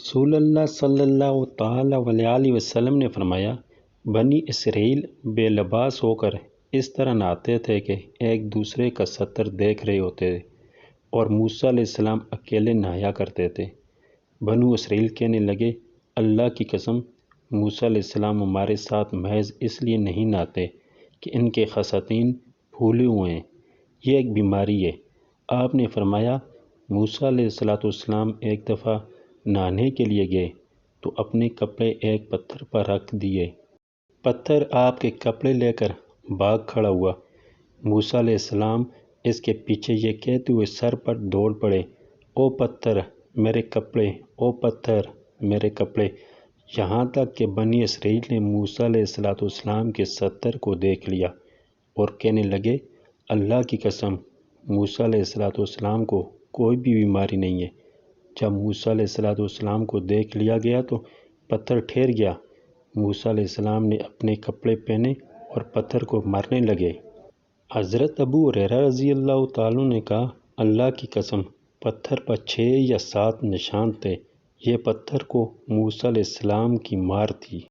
رسول اللہ صلی اللہ تعالیٰ علیہ وسلم نے فرمایا، بنی اسرائیل بے لباس ہو کر اس طرح نہاتے تھے کہ ایک دوسرے کا ستر دیکھ رہے ہوتے تھے، اور موسیٰ علیہ السلام اکیلے نہایا کرتے تھے۔ بنو اسرائیل کہنے لگے، اللہ کی قسم، موسیٰ علیہ السلام ہمارے ساتھ محض اس لیے نہیں نہاتے کہ ان کے خصاصین پھولے ہوئے ہیں، یہ ایک بیماری ہے۔ آپ نے فرمایا، موسیٰ علیہ السلام ایک دفعہ نہانے کے لیے گئے تو اپنے کپڑے ایک پتھر پر رکھ دیے۔ پتھر آپ کے کپڑے لے کر بھاگ کھڑا ہوا۔ موسیٰ علیہ السلام اس کے پیچھے یہ کہتے ہوئے سر پر دوڑ پڑے، او پتھر میرے کپڑے، او پتھر میرے کپڑے، یہاں تک کہ بنی اسرائیل نے موسیٰ علیہ السلام کے ستر کو دیکھ لیا اور کہنے لگے، اللہ کی قسم، موسیٰ علیہ السلام کو کوئی بھی بیماری نہیں ہے۔ جب موسیٰ علیہ السلام کو دیکھ لیا گیا تو پتھر ٹھہر گیا۔ موسیٰ علیہ السلام نے اپنے کپڑے پہنے اور پتھر کو مارنے لگے۔ حضرت ابو ہریرہ رضی اللہ تعالیٰ نے کہا، اللہ کی قسم، پتھر پر 6 یا 7 نشان تھے، یہ پتھر کو موسیٰ علیہ السلام کی مار تھی۔